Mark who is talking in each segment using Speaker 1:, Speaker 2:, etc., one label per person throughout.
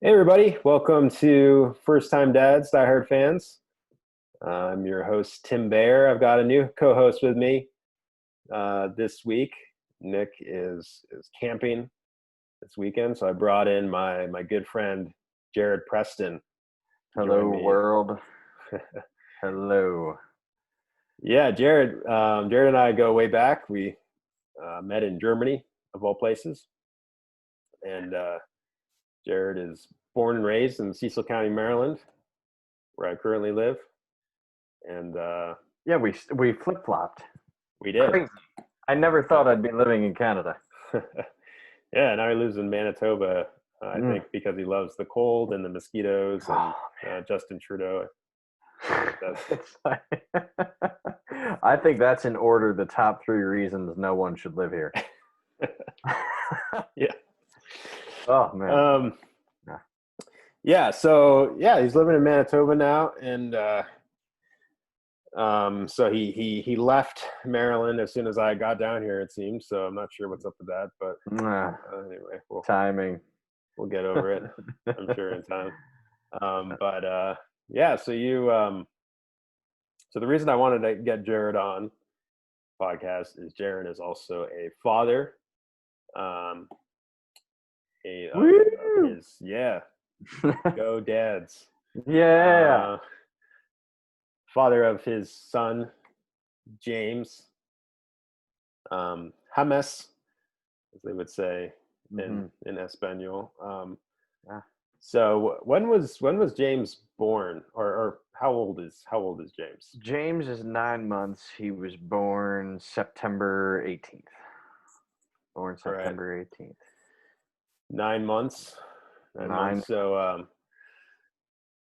Speaker 1: Hey everybody, welcome to First Time Dads, Diehard fans. I'm your host, Tim Bayer. I've got a new co-host with me this week. Nick is camping this weekend, so I brought in my good friend, Jarryd Preston, to
Speaker 2: Hello,
Speaker 1: join me.
Speaker 2: world. Hello.
Speaker 1: Yeah, Jarryd and I go way back. We met in Germany, of all places. And Jarryd is born and raised in Cecil County, Maryland, where I currently live. And
Speaker 2: Yeah, we flip flopped.
Speaker 1: we did.
Speaker 2: Crazy. I never thought I'd be living in Canada.
Speaker 1: Yeah, now he lives in Manitoba, I think, because he loves the cold and the mosquitoes and Justin Trudeau.
Speaker 2: It's like, I think that's in order the top 3 reasons no one should live here.
Speaker 1: Yeah.
Speaker 2: Oh man.
Speaker 1: Yeah. So he's living in Manitoba now, and so he left Maryland as soon as I got down here, it seems. So I'm not sure what's up with that, but anyway,
Speaker 2: Timing.
Speaker 1: We'll get over it, I'm sure, in time. Yeah, so so the reason I wanted to get Jarryd on podcast is Jarryd is also a father. Go Dads.
Speaker 2: Yeah.
Speaker 1: Father of his son, James. James, as they would say in Espanol. So when was James born, or how old is James?
Speaker 2: James is 9 months. He was born September 18th. Born September 18th.
Speaker 1: 9 months. 9 months.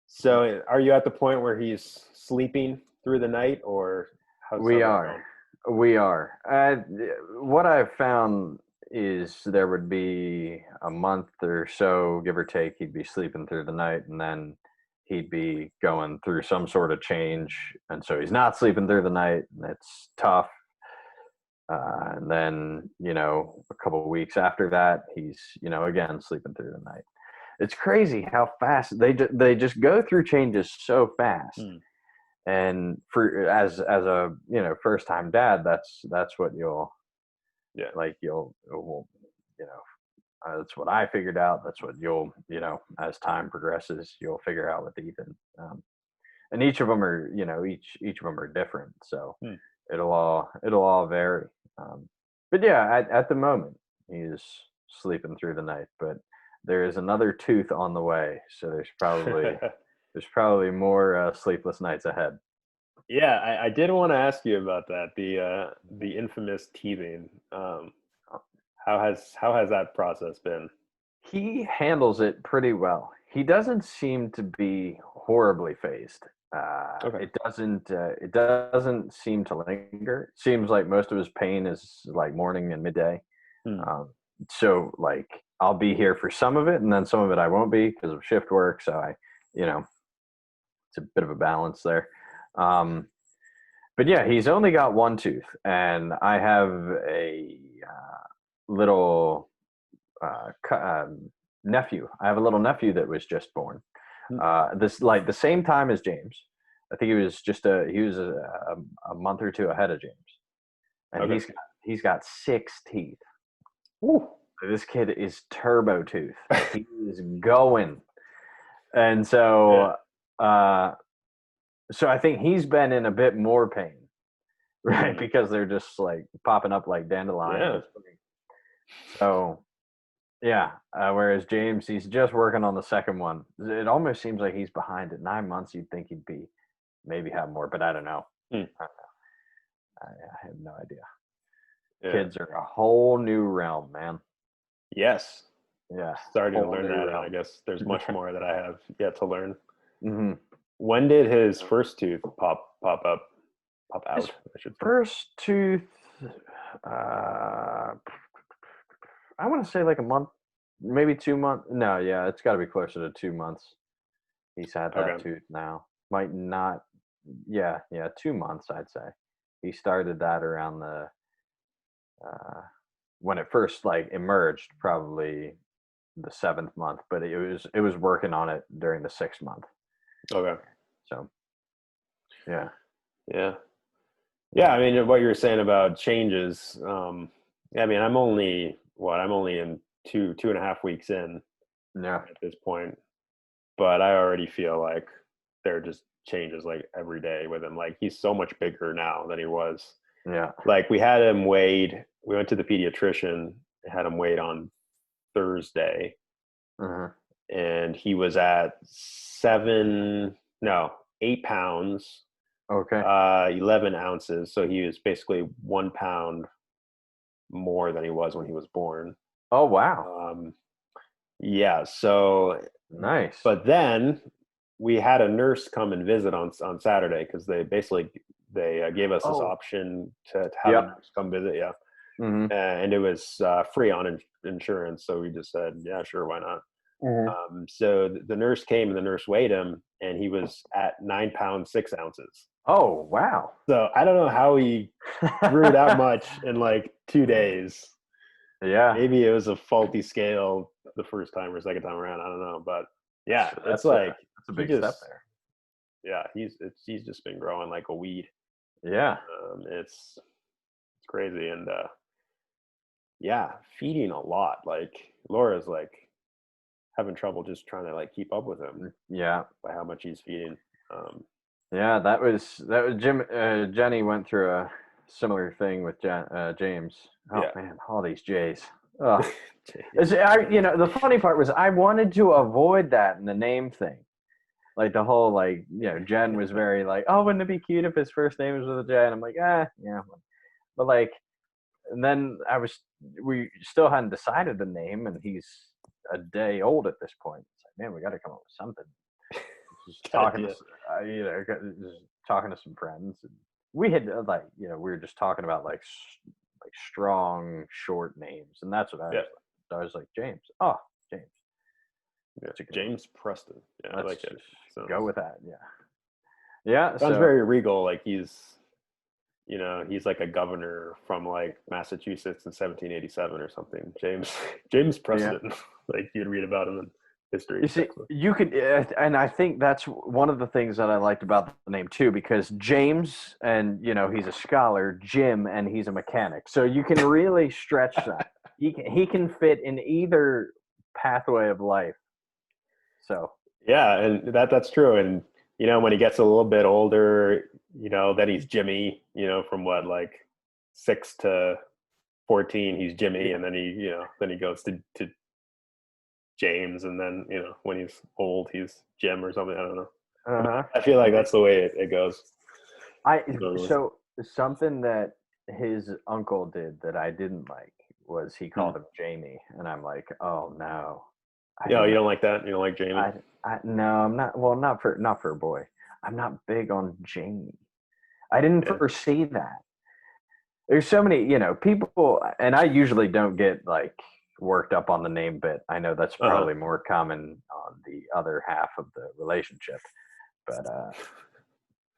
Speaker 1: So are you at the point where he's sleeping through the night, or how's
Speaker 2: we are? What I've found is there would be a month or so, give or take, he'd be sleeping through the night, and then he'd be going through some sort of change, and so he's not sleeping through the night, and it's tough. And then, a couple of weeks after that, he's, again, sleeping through the night. It's crazy how fast they just go through changes so fast. And for as a first time dad, that's what that's what I figured out. That's what you'll as time progresses, you'll figure out with Ethan. And each of them are each of them are different. So it'll all vary. But yeah, at the moment he's sleeping through the night, but there is another tooth on the way, so there's probably more sleepless nights ahead.
Speaker 1: Yeah, I did want to ask you about that, the infamous teething. How has that process been?
Speaker 2: He handles it pretty well. He doesn't seem to be horribly phased.
Speaker 1: Okay.
Speaker 2: It doesn't seem to linger. It seems like most of his pain is like morning and midday. So like I'll be here for some of it, and then some of it I won't be because of shift work. So it's a bit of a balance there. But yeah, he's only got one tooth, and I have a little nephew. I have a little nephew that was just born. This like the same time as James. I think he was a month or two ahead of James, and he's got 6 teeth.
Speaker 1: Ooh.
Speaker 2: This kid is turbo tooth. He is going, and so so I think he's been in a bit more pain, right? Because they're just like popping up like dandelions. Yeah. So yeah, whereas James, he's just working on the second one. It almost seems like he's behind at 9 months. You'd think he'd be maybe have more, but I don't know. I don't know. I have no idea. Yeah. Kids are a whole new realm, man.
Speaker 1: Yes.
Speaker 2: Yeah.
Speaker 1: Starting to learn that. I guess there's much more that I have yet to learn. When did his first tooth pop out?
Speaker 2: His first tooth, I want to say like a month, maybe 2 months. No, yeah, it's got to be closer to 2 months. He's had that tooth now. Might not. Yeah, 2 months, I'd say. He started that around the when it first like emerged, probably the 7th month, but it was working on it during the 6th month.
Speaker 1: Okay.
Speaker 2: So, yeah.
Speaker 1: Yeah. Yeah. I mean, what you were saying about changes. I mean, I'm only in 2.5 weeks in
Speaker 2: Yeah.
Speaker 1: at this point, but I already feel like there are just changes like every day with him. Like he's so much bigger now than he was.
Speaker 2: Yeah.
Speaker 1: Like we had him weighed. We went to the pediatrician, had him weighed on Thursday,
Speaker 2: Uh-huh.
Speaker 1: and he was at 8 pounds,
Speaker 2: Okay.
Speaker 1: 11 ounces. So he was basically 1 pound more than he was when he was born.
Speaker 2: Oh, wow.
Speaker 1: Yeah. So,
Speaker 2: Nice.
Speaker 1: but then we had a nurse come and visit on Saturday because they gave us this option to have a nurse come visit. Yeah.
Speaker 2: Mm-hmm.
Speaker 1: And it was free on insurance. So we just said, yeah, sure, why not?
Speaker 2: Mm-hmm.
Speaker 1: So the nurse came and the nurse weighed him, and he was at 9 pounds 6 ounces.
Speaker 2: Oh, wow.
Speaker 1: So I don't know how he grew that much in like 2 days.
Speaker 2: Yeah.
Speaker 1: Maybe it was a faulty scale the first time or second time around. I don't know, but yeah, it's
Speaker 2: That's
Speaker 1: like
Speaker 2: a big step there.
Speaker 1: Yeah, he's just been growing like a weed.
Speaker 2: Yeah.
Speaker 1: It's crazy, and yeah, feeding a lot. Like Laura's like having trouble just trying to like keep up with him.
Speaker 2: Yeah.
Speaker 1: By how much he's feeding.
Speaker 2: Yeah, that was Jenny went through a similar thing with James. Oh
Speaker 1: Yeah.
Speaker 2: man, all these J's. Oh. The funny part was I wanted to avoid that in the name thing. Like the whole Jen was very like, oh, wouldn't it be cute if his first name was with a J? And I'm like, yeah. But like, and then we still hadn't decided the name, and he's a day old at this point. It's like, man, we got to come up with something. Just talking to some friends, and we had we were just talking about like strong short names, and that's what I was like. So I was like, James. Oh, James.
Speaker 1: Yeah, James Preston. Yeah, I like it.
Speaker 2: Go with that. Yeah. Yeah.
Speaker 1: Sounds very regal. Like he's like a governor from like Massachusetts in 1787 or something. James Preston. Yeah. Like you'd read about him in history.
Speaker 2: You see, you could, and I think that's one of the things that I liked about the name too, because James, and he's a scholar, Jim, and he's a mechanic, so you can really stretch that. He can fit in either pathway of life. So
Speaker 1: yeah, and that's true. And when he gets a little bit older, then he's Jimmy. From what, like 6 to 14, he's Jimmy, and then he goes to James, and then when he's old, he's Jim or something. I don't know.
Speaker 2: Uh-huh.
Speaker 1: I feel like that's the way it goes.
Speaker 2: So something that his uncle did that I didn't like was he called him Jamie, and I'm like, oh no.
Speaker 1: You don't like that? You don't like Jamie?
Speaker 2: No, I'm not. Well, not for a boy. I'm not big on Jamie. I didn't foresee that. There's so many, people, and I usually don't get like worked up on the name bit. I know that's probably more common on the other half of the relationship, but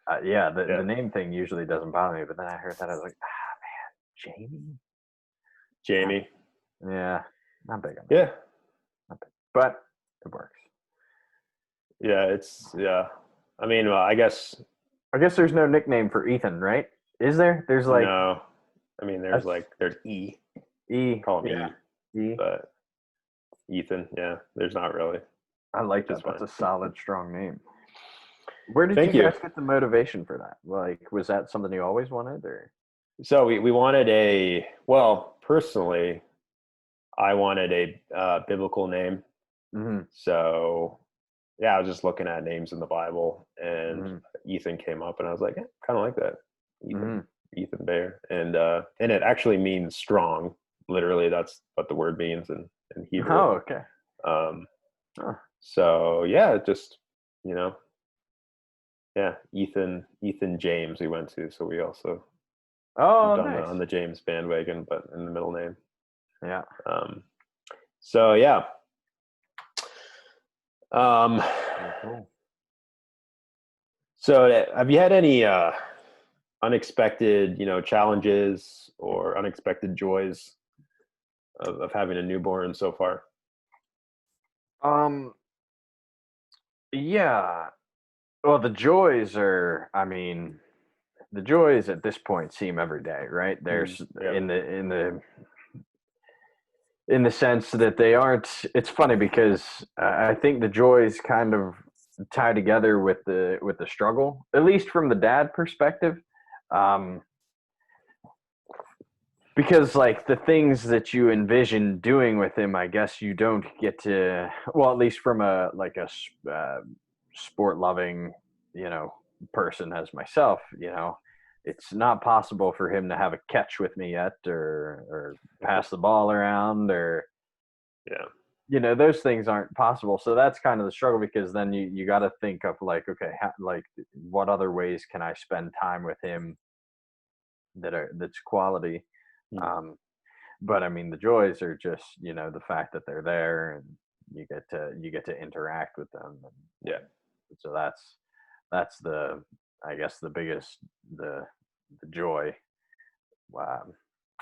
Speaker 2: the name thing usually doesn't bother me. But then I heard that, I was like, man,
Speaker 1: Jamie.
Speaker 2: Yeah, not big on that.
Speaker 1: Yeah,
Speaker 2: not big, but it works.
Speaker 1: Yeah, I mean, I guess
Speaker 2: there's no nickname for Ethan, right? Is there? There's like
Speaker 1: no. I mean, there's E. Call him E. But Ethan, yeah, there's not really.
Speaker 2: I like that. That's a solid, strong name. Where did you guys get the motivation for that? Like, was that something you always wanted, or?
Speaker 1: So we wanted personally, I wanted a biblical name.
Speaker 2: Mm-hmm.
Speaker 1: So yeah, I was just looking at names in the Bible, and Ethan came up, and I was like, kind of like that, Ethan Bear, and it actually means strong. Literally, that's what the word means in Hebrew.
Speaker 2: Oh, okay.
Speaker 1: So yeah, just Ethan James we went to, so we also
Speaker 2: nice.
Speaker 1: on the James bandwagon, but in the middle name.
Speaker 2: Yeah.
Speaker 1: So yeah.
Speaker 2: Cool.
Speaker 1: So have you had any unexpected, challenges or unexpected joys of having a newborn so far?
Speaker 2: Yeah. Well, the joys are, I mean, the joys at this point seem every day, right? There's
Speaker 1: Yeah.
Speaker 2: in the sense that they aren't. It's funny because I think the joys kind of tie together with the struggle, at least from the dad perspective. Um, because like the things that you envision doing with him, I guess you don't get to. Well, at least from a sport loving, you know, person as myself, you know, it's not possible for him to have a catch with me yet, or pass the ball around, or
Speaker 1: Yeah.
Speaker 2: you know, those things aren't possible. So that's kind of the struggle, because then you got to think of like, okay, like what other ways can I spend time with him that's quality.
Speaker 1: Mm.
Speaker 2: But I mean, the joys are just, you know, the fact that they're there and you get to interact with them. And
Speaker 1: Yeah.
Speaker 2: so that's the, I guess, the biggest, the joy. Um,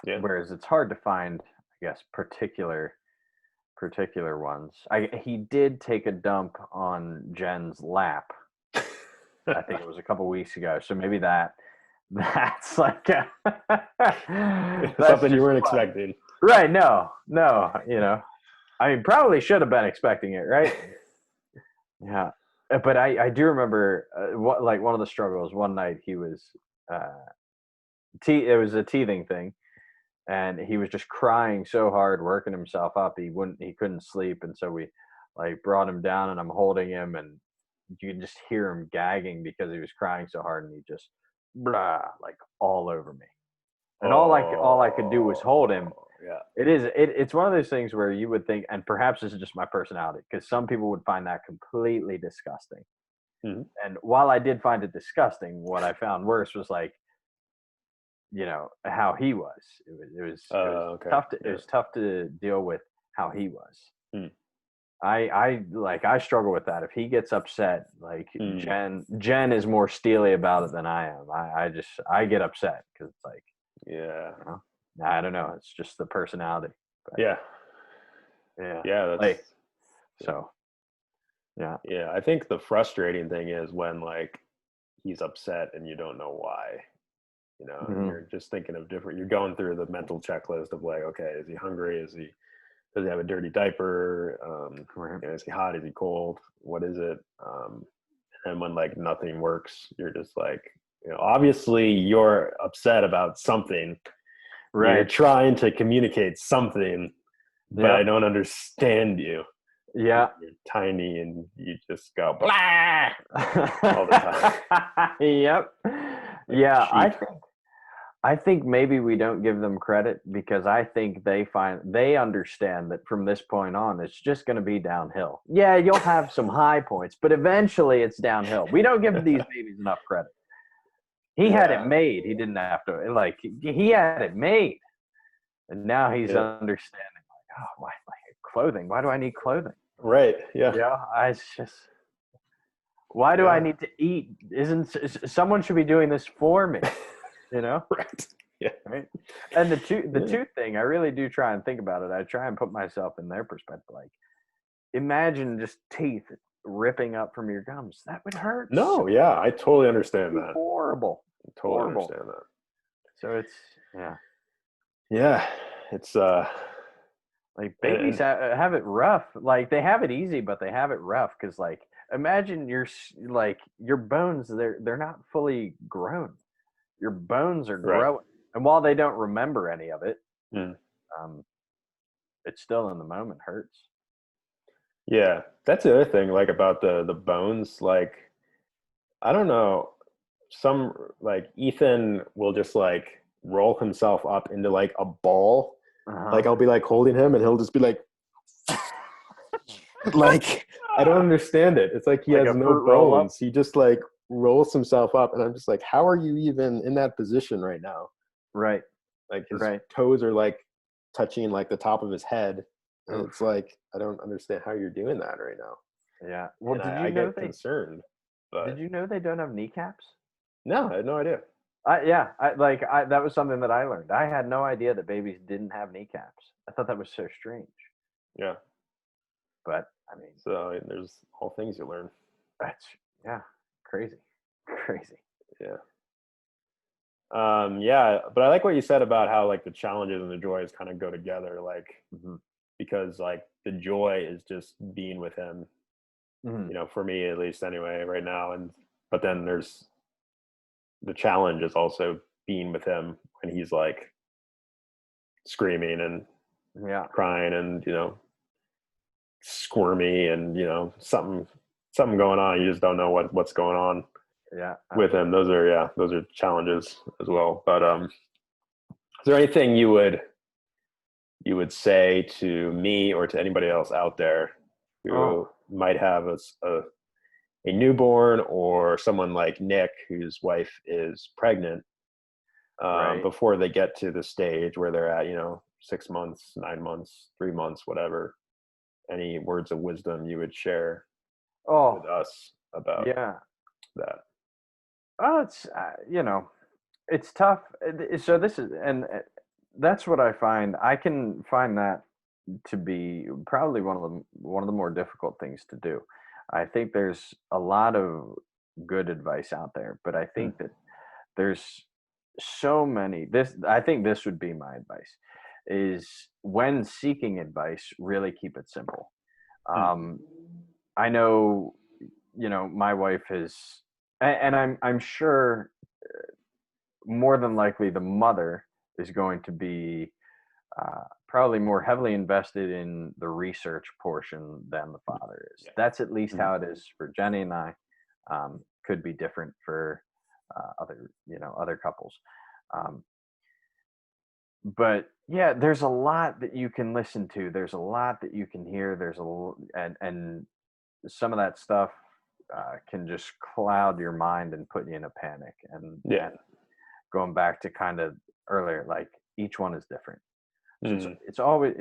Speaker 1: Yeah.
Speaker 2: Whereas it's hard to find, I guess, particular ones. He did take a dump on Jen's lap. I think it was a couple weeks ago. So maybe that's like that's
Speaker 1: Something you
Speaker 2: just
Speaker 1: weren't
Speaker 2: fun.
Speaker 1: expecting.
Speaker 2: Right? No, you know, I mean, probably should have been expecting it, right? Yeah, but I do remember what, like, one of the struggles. One night he was uh, it was a teething thing, and he was just crying so hard, working himself up. He couldn't sleep, and so we like brought him down, and I'm holding him, and you can just hear him gagging because he was crying so hard, and he just blah, like all over me. And all I could do was hold him.
Speaker 1: Yeah.
Speaker 2: It's one of those things where you would think, and perhaps this is just my personality, because some people would find that completely disgusting.
Speaker 1: Mm-hmm.
Speaker 2: And while I did find it disgusting, what I found worse was, like, you know, how he was. It was
Speaker 1: Okay.
Speaker 2: tough to
Speaker 1: Yeah.
Speaker 2: it was tough to deal with how he was.
Speaker 1: Mm.
Speaker 2: I struggle with that. If he gets upset, like
Speaker 1: Mm.
Speaker 2: Jen is more steely about it than I am. I get upset because it's like,
Speaker 1: Yeah.
Speaker 2: you know, I don't know. It's just the personality. But
Speaker 1: Yeah.
Speaker 2: yeah,
Speaker 1: Yeah. That's
Speaker 2: like, so yeah.
Speaker 1: yeah. I think the frustrating thing is when like he's upset and you don't know why. You know, and
Speaker 2: Mhm.
Speaker 1: you're just thinking of different. You're going through the mental checklist of like, okay, is he hungry? Does he have a dirty diaper?
Speaker 2: Right.
Speaker 1: You know, is he hot? Is he cold? What is it? And when like nothing works, you're just like, you know, obviously you're upset about something. You're
Speaker 2: Right.
Speaker 1: trying to communicate something, but I
Speaker 2: Yep.
Speaker 1: don't understand you.
Speaker 2: Yeah.
Speaker 1: You're tiny and you just go blah all the time.
Speaker 2: Yep.
Speaker 1: Like
Speaker 2: Yeah,
Speaker 1: sheep.
Speaker 2: I think maybe we don't give them credit, because I think they understand that from this point on it's just going to be downhill. Yeah, you'll have some high points, but eventually it's downhill. We don't give these babies enough credit. He had it
Speaker 1: Yeah.
Speaker 2: made. He didn't have to, like, he had it made. And now he's
Speaker 1: Yeah.
Speaker 2: understanding, like, oh, why, like, clothing? Why do I need clothing?
Speaker 1: Right. Yeah.
Speaker 2: Yeah, it's just, why do I need to eat? Someone should be doing this for me, you know?
Speaker 1: Right. Yeah.
Speaker 2: Right. And the tooth thing, I really do try and think about it. I try and put myself in their perspective. Like, imagine just teeth ripping up from your gums. That would hurt.
Speaker 1: No, yeah, I totally understand that.
Speaker 2: Horrible.
Speaker 1: I totally
Speaker 2: Horrible.
Speaker 1: understand that.
Speaker 2: So it's, yeah.
Speaker 1: Yeah, it's
Speaker 2: Like, babies have it rough. Like, they have it easy, but they have it rough, because, like, imagine like, your bones, they're not fully grown. Your bones are
Speaker 1: right.
Speaker 2: growing, and while they don't remember any of it,
Speaker 1: Mm.
Speaker 2: it's still in the moment hurts.
Speaker 1: Yeah, that's the other thing, like about the bones. Like, I don't know, some like Ethan will just like roll himself up into like a ball. Like I'll be like holding him, and he'll just be like, like I don't understand it. It's like he
Speaker 2: Like
Speaker 1: has
Speaker 2: a
Speaker 1: no
Speaker 2: fruit roll up?
Speaker 1: bones. He just like rolls himself up, and I'm just like, how are you even in that position right now?
Speaker 2: Right.
Speaker 1: Like his
Speaker 2: Right.
Speaker 1: toes are like touching like the top of his head, and
Speaker 2: Oof.
Speaker 1: it's like I don't understand how you're doing that right now.
Speaker 2: Yeah. Well,
Speaker 1: And
Speaker 2: did
Speaker 1: I
Speaker 2: you know
Speaker 1: get concerned,
Speaker 2: did
Speaker 1: but
Speaker 2: you know they don't have kneecaps?
Speaker 1: no, I had no idea.
Speaker 2: Yeah, that was something that I learned. I had no idea that babies didn't have kneecaps. I thought that was so strange.
Speaker 1: Yeah,
Speaker 2: But I mean,
Speaker 1: So there's all things you learn.
Speaker 2: that's, yeah, crazy.
Speaker 1: Yeah. Yeah, but I like what you said about how like the challenges and the joys kind of go together, like
Speaker 2: Hmm.
Speaker 1: because like the joy is just being with him,
Speaker 2: Hmm.
Speaker 1: for me at least anyway right now, and but then there's the challenge is also being with him when he's like screaming and
Speaker 2: Yeah.
Speaker 1: crying and squirmy and something going on. You just don't know what's going on
Speaker 2: Yeah.
Speaker 1: with him. Those are challenges as well. But is there anything you would say to me or to anybody else out there who
Speaker 2: Oh,
Speaker 1: might have a newborn, or someone like Nick whose wife is pregnant,
Speaker 2: right.
Speaker 1: before they get to the stage where they're at 6 months, 9 months, 3 months, whatever? Any words of wisdom you would share with
Speaker 2: Oh,
Speaker 1: us about
Speaker 2: yeah.
Speaker 1: that?
Speaker 2: Oh, it's it's tough. So this is, and that's what I find. I can find that to be probably one of the more difficult things to do. I think there's a lot of good advice out there, but I
Speaker 1: Hmm.
Speaker 2: think that there's so many. This I think this would be my advice: is when seeking advice, really keep it simple.
Speaker 1: Hmm.
Speaker 2: Um, I know, my wife is, and I'm sure more than likely the mother is going to be probably more heavily invested in the research portion than the father is.
Speaker 1: Yeah.
Speaker 2: That's at least
Speaker 1: Mhm.
Speaker 2: how it is for Jenny and I. Could be different for other couples. Um, but yeah, there's a lot that you can listen to. There's a lot that you can hear. And some of that stuff can just cloud your mind and put you in a panic.
Speaker 1: Yeah.
Speaker 2: And going back to kind of earlier, like each one is different. So
Speaker 1: Mhm.
Speaker 2: it's always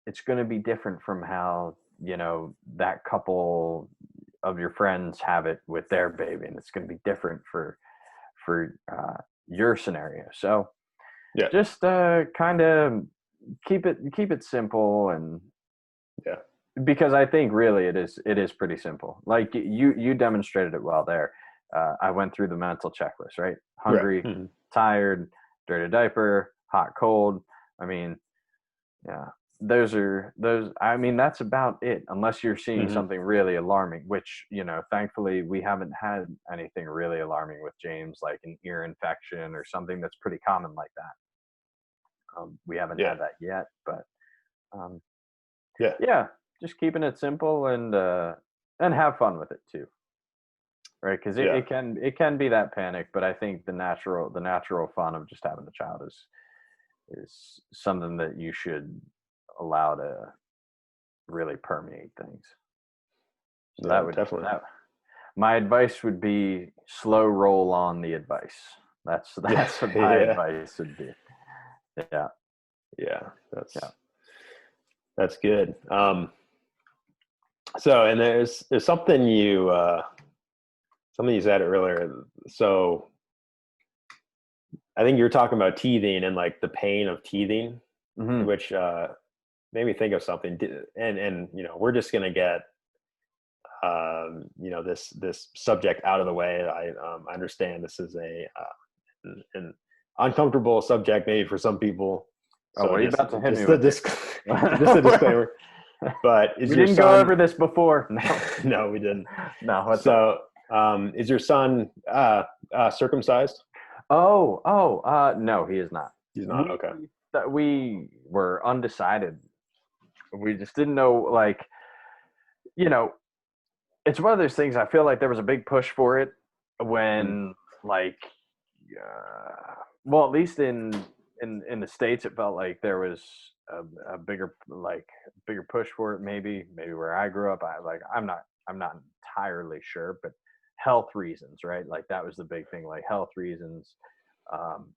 Speaker 2: it's going to be different from how that couple of your friends have it with their baby, and it's going to be different for your scenario. So
Speaker 1: Yeah.
Speaker 2: just kind of keep it simple, and
Speaker 1: Yeah.
Speaker 2: because I think really it is pretty simple. Like you demonstrated it well there. I went through the mental checklist, right?
Speaker 1: Right.
Speaker 2: Hungry,
Speaker 1: Mhm.
Speaker 2: tired, dirty diaper, hot, cold. I mean, yeah, those. I mean, that's about it. Unless you're seeing
Speaker 1: Mhm.
Speaker 2: something really alarming, which thankfully we haven't had anything really alarming with James, like an ear infection or something that's pretty common like that. We haven't
Speaker 1: Yeah.
Speaker 2: had that yet, but um,
Speaker 1: Yeah.
Speaker 2: yeah, just keeping it simple and have fun with it too, right? Because it,
Speaker 1: Yeah.
Speaker 2: it can be that panic, but I think the natural fun of just having a child is something that you should allow to really permeate things. So
Speaker 1: Yeah. Definitely.
Speaker 2: that my advice would be slow roll on the advice. That's
Speaker 1: Yeah.
Speaker 2: that's what my
Speaker 1: Yeah.
Speaker 2: advice would be. Yeah,
Speaker 1: Yeah.
Speaker 2: yeah.
Speaker 1: That's good. So, and there's something you said earlier. So I think you're talking about teething and like the pain of teething,
Speaker 2: Hmm.
Speaker 1: which made me think of something. And we're just gonna get this subject out of the way. I understand this is an uncomfortable subject maybe for some people.
Speaker 2: Oh,
Speaker 1: So
Speaker 2: what are you
Speaker 1: just
Speaker 2: about to hit me
Speaker 1: just a
Speaker 2: with
Speaker 1: disc, just a
Speaker 2: here?
Speaker 1: disclaimer. But is
Speaker 2: We
Speaker 1: your
Speaker 2: didn't go
Speaker 1: son?
Speaker 2: over this before. No,
Speaker 1: No, we didn't.
Speaker 2: no. What's up?
Speaker 1: So is your son circumcised?
Speaker 2: No, he is not.
Speaker 1: He's not.
Speaker 2: We
Speaker 1: Okay.
Speaker 2: we were undecided. We just didn't know, like, you know, it's one of those things. I feel like there was a big push for it
Speaker 1: Mm.
Speaker 2: when, like, well, at least in the states, it felt like there was a bigger push for it. Maybe where I grew up, I'm not entirely sure, but health reasons, right? Like that was the big thing, like health reasons, um,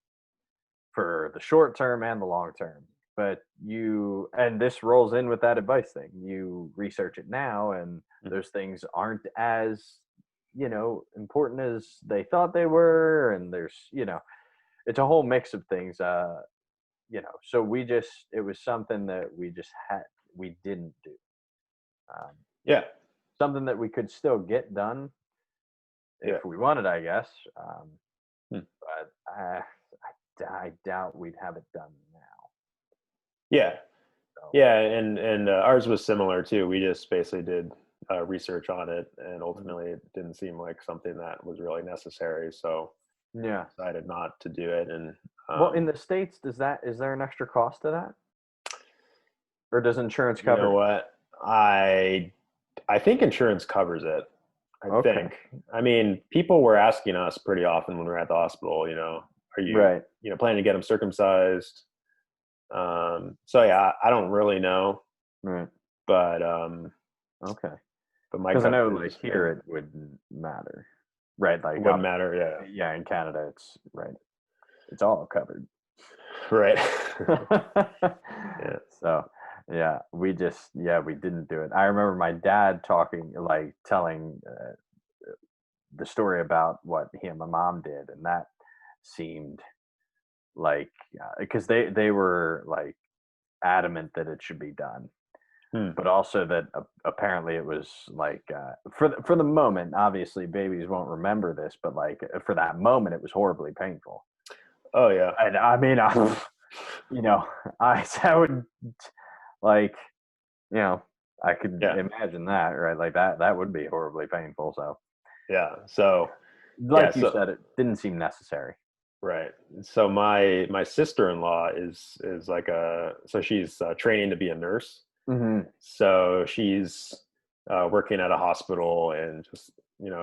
Speaker 2: for the short term and the long term. But and this rolls in with that advice thing. You research it now, and
Speaker 1: Mhm.
Speaker 2: those things aren't as important as they thought they were, and it's a whole mix of things. So it was something that we didn't do. Um,
Speaker 1: Yeah.
Speaker 2: something that we could still get done if we wanted, I guess.
Speaker 1: Hmm.
Speaker 2: But I doubt we'd have it done now.
Speaker 1: Yeah.
Speaker 2: So,
Speaker 1: Yeah. And ours was similar too. We just basically did research on it, and ultimately it didn't seem like something that was really necessary. So
Speaker 2: yeah.
Speaker 1: decided not to do it. And
Speaker 2: Well, in the States, is there an extra cost to that? Or does insurance
Speaker 1: you know
Speaker 2: cover it?
Speaker 1: what? I think insurance covers it. I
Speaker 2: Okay.
Speaker 1: think. I mean, people were asking us pretty often when we were at the hospital, are you,
Speaker 2: Right.
Speaker 1: planning to get them circumcised? So yeah, I don't really know,
Speaker 2: Right.
Speaker 1: but
Speaker 2: Okay.
Speaker 1: my
Speaker 2: Because I
Speaker 1: gut
Speaker 2: know,
Speaker 1: is,
Speaker 2: like, here it wouldn't matter. Right.
Speaker 1: it
Speaker 2: Like,
Speaker 1: wouldn't matter. Yeah.
Speaker 2: yeah, in Canada, it's right. It's all covered.
Speaker 1: Right. Yeah.
Speaker 2: So, yeah, we didn't do it. I remember my dad telling the story about what he and my mom did, and that seemed like because they were like adamant that it should be done,
Speaker 1: Hmm.
Speaker 2: but also that apparently it was like for the moment. Obviously, babies won't remember this, but like for that moment, it was horribly painful.
Speaker 1: Oh yeah.
Speaker 2: And I mean, you know, I would like, I could
Speaker 1: Yeah.
Speaker 2: imagine that, right? Like that would be horribly painful. So,
Speaker 1: Yeah. So yeah.
Speaker 2: like you
Speaker 1: So
Speaker 2: said, it didn't seem necessary.
Speaker 1: right. So my sister-in-law is like so she's training to be a nurse.
Speaker 2: Hmm.
Speaker 1: So she's working at a hospital and just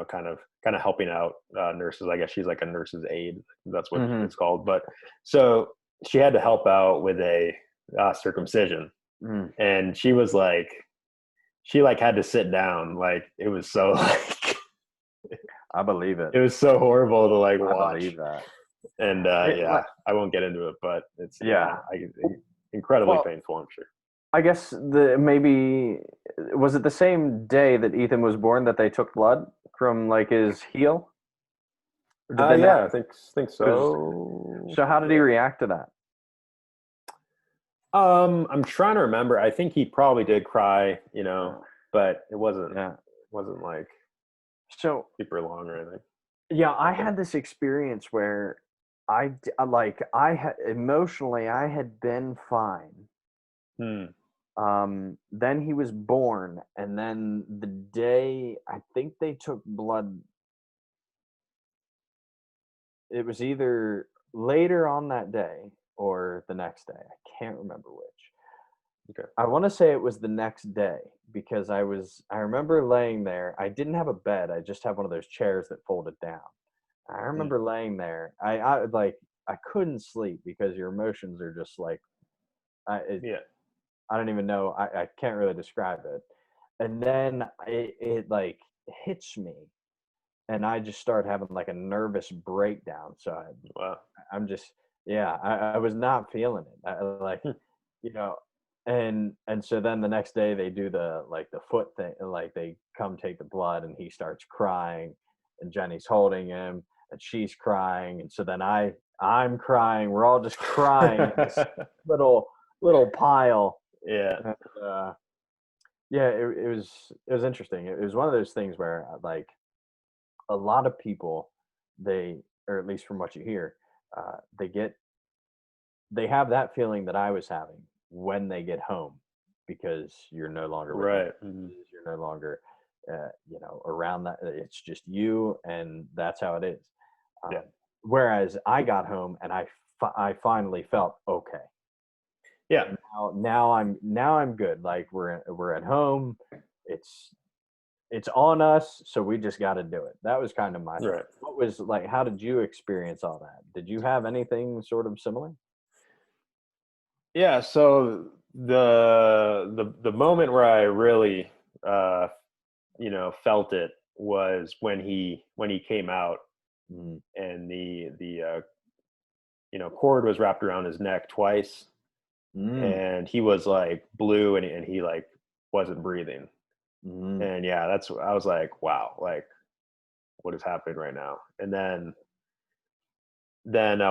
Speaker 1: kind of helping out nurses. I guess she's like a nurse's aide. That's what
Speaker 2: Hmm.
Speaker 1: it's called. But so she had to help out with a circumcision,
Speaker 2: Mm.
Speaker 1: and she had to sit down. Like it was so like
Speaker 2: I believe it.
Speaker 1: it was so horrible to like
Speaker 2: I
Speaker 1: watch.
Speaker 2: believe that.
Speaker 1: And yeah, I won't get into it, but it's
Speaker 2: Yeah.
Speaker 1: incredibly
Speaker 2: Well,
Speaker 1: painful, I'm sure.
Speaker 2: I guess maybe was it the same day that Ethan was born that they took blood from like his heel? Or did they
Speaker 1: Yeah,
Speaker 2: not?
Speaker 1: I think
Speaker 2: Was
Speaker 1: so.
Speaker 2: so how did he react to that?
Speaker 1: I'm trying to remember. I think he probably did cry, but it wasn't
Speaker 2: Yeah.
Speaker 1: like
Speaker 2: So
Speaker 1: super long or anything.
Speaker 2: yeah, I had this experience where I had emotionally I had been fine.
Speaker 1: Hmm.
Speaker 2: Then he was born, and then the day I think they took blood, it was either later on that day or the next day. I can't remember which.
Speaker 1: Okay.
Speaker 2: I want to say it was the next day because I remember laying there. I didn't have a bed. I just had one of those chairs that folded down. I
Speaker 1: Hmm.
Speaker 2: remember laying there. I couldn't sleep because your emotions are just like
Speaker 1: Yeah.
Speaker 2: I don't even know. I can't really describe it. And then it like hits me, and I just start having like a nervous breakdown. So
Speaker 1: Wow.
Speaker 2: I'm just yeah, I was not feeling it.
Speaker 1: Hmm.
Speaker 2: you know, and so then the next day they do the foot thing, like they come take the blood, and he starts crying, and Jenny's holding him, and she's crying, and so then I'm crying. We're all just crying in this little pile.
Speaker 1: Yeah.
Speaker 2: And, yeah, it was interesting. It was one of those things where like a lot of people, or at least from what you hear, they have that feeling that I was having when they get home because you're no longer with
Speaker 1: Right. Hmm.
Speaker 2: you're no longer around that. It's just you, and that's how it is.
Speaker 1: Yeah.
Speaker 2: Um, whereas I got home and I finally felt okay.
Speaker 1: Yeah.
Speaker 2: Now I'm good. Like we're at home. It's it's on us, so we just got to do it. That was kind of my thing.
Speaker 1: Right.
Speaker 2: What was like? How did you experience all that? Did you have anything sort of similar?
Speaker 1: Yeah. So the moment where I really uh, felt it was when he came out,
Speaker 2: Mm.
Speaker 1: and the cord was wrapped around his neck twice,
Speaker 2: Mm.
Speaker 1: and he was like blue, and he like wasn't breathing.
Speaker 2: Mm.
Speaker 1: And yeah, I was like, wow, like what is happening right now? And then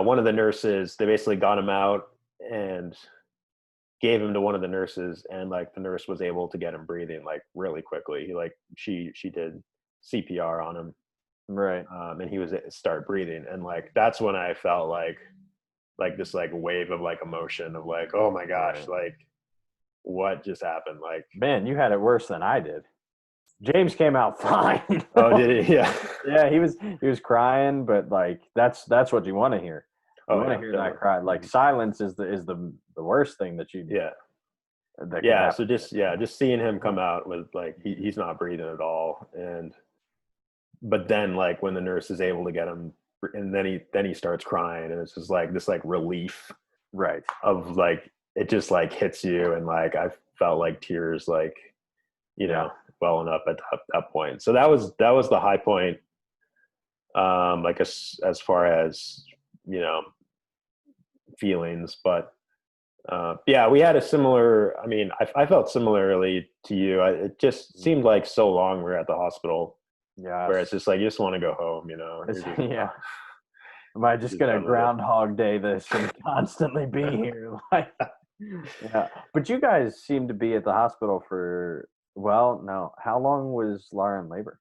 Speaker 1: one of the nurses, they basically got him out, and gave him to one of the nurses, and like the nurse was able to get him breathing like really quickly. He like she did CPR on him,
Speaker 2: Right.
Speaker 1: and he was start breathing, and like that's when I felt like this like wave of like emotion of like, oh my gosh,
Speaker 2: Right.
Speaker 1: like what just happened? Like,
Speaker 2: Man, you had it worse than I did. James came out fine.
Speaker 1: oh, did he? Yeah.
Speaker 2: Yeah, he was crying, but like that's what you want to hear. You
Speaker 1: Oh
Speaker 2: want to
Speaker 1: yeah,
Speaker 2: hear
Speaker 1: definitely.
Speaker 2: that cry. Like silence is the worst thing that you
Speaker 1: Yeah.
Speaker 2: that could
Speaker 1: Yeah. So
Speaker 2: happen.
Speaker 1: just seeing him come out with like he's not breathing at all, but then like when the nurse is able to get him, and then he starts crying, and it's just like this like relief
Speaker 2: Right.
Speaker 1: of like it just like hits you, and like I felt like tears like welling up at that point. So that was the high point, like as far as feelings. But yeah, we had a similar, I mean, I felt similarly to you. It just seemed like so long we were at the hospital,
Speaker 2: Yeah.
Speaker 1: where it's just like you just want to go home,
Speaker 2: Yeah. Am I just gonna groundhog day this and constantly be here? Like, yeah. But you guys seem to be at the hospital for, well, no. How long was Laura in labor?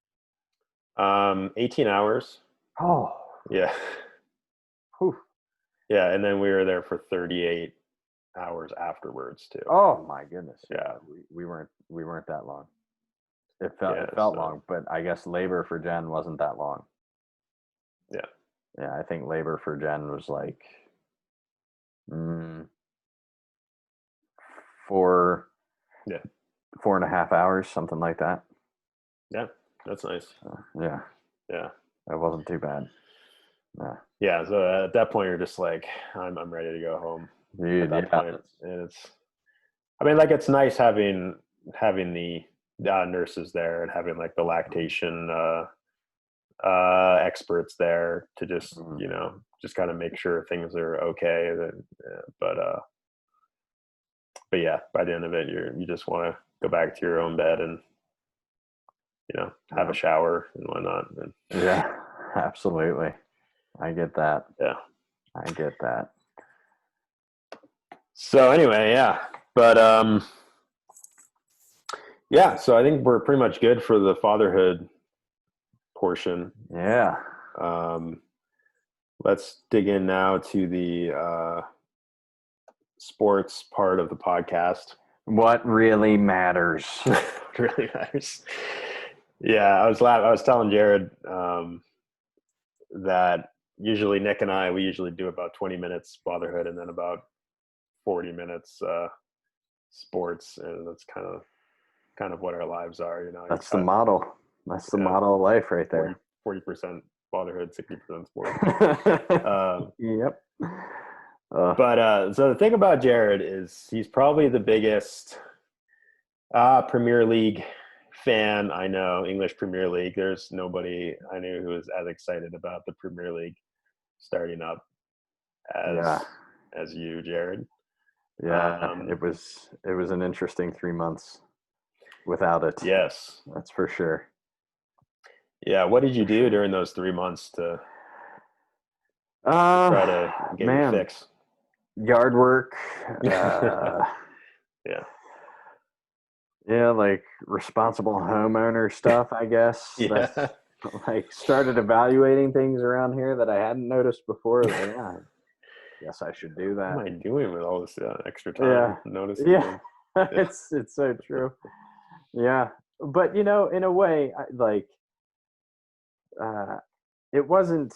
Speaker 1: 18 hours.
Speaker 2: Oh.
Speaker 1: Yeah.
Speaker 2: Whew.
Speaker 1: Yeah, and then we were there for 38 hours afterwards too.
Speaker 2: Oh my goodness.
Speaker 1: Yeah.
Speaker 2: We weren't that long. It felt long, but I guess labor for Jen wasn't that long.
Speaker 1: Yeah.
Speaker 2: Yeah, I think labor for Jen was like 4.5 hours, something like that.
Speaker 1: Yeah, that's nice.
Speaker 2: Yeah. That wasn't too bad.
Speaker 1: Yeah. So at that point, you're just like, I'm ready to go home.
Speaker 2: Dude,
Speaker 1: at that point, and I mean, like it's nice having the nurses there and having like the lactation experts there to just just kind of make sure things are okay. But yeah, by the end of it, you just want to go back to your own bed and have a shower and whatnot. And,
Speaker 2: yeah, absolutely. I get that.
Speaker 1: Yeah,
Speaker 2: I get that.
Speaker 1: So anyway, yeah, but yeah, so I think we're pretty much good for the fatherhood portion.
Speaker 2: Yeah.
Speaker 1: Let's dig in now to the sports part of the podcast.
Speaker 2: What really matters?
Speaker 1: What really matters. Yeah, I was telling Jarryd that usually Nick and we usually do about 20 minutes fatherhood and then about 40 minutes sports, and that's kind of what our lives are.
Speaker 2: That's the model. That's the model of life right there.
Speaker 1: 40% fatherhood, 60% sports.
Speaker 2: Yep.
Speaker 1: But so the thing about Jarryd is he's probably the biggest Premier League fan I know, English Premier League. There's nobody I knew who was as excited about the Premier League starting up as you, Jarryd.
Speaker 2: Yeah, it was an interesting 3 months without it.
Speaker 1: Yes,
Speaker 2: that's for sure.
Speaker 1: Yeah, what did you do during those 3 months to try to get your fix?
Speaker 2: Yard work. Yeah, like responsible homeowner stuff, I guess.
Speaker 1: Yeah.
Speaker 2: That's, like started evaluating things around here that I hadn't noticed before. Like, yeah, guess I should do that.
Speaker 1: What am I doing with all this extra time? Noticing.
Speaker 2: Yeah. It's so true. Yeah, but in a way, it wasn't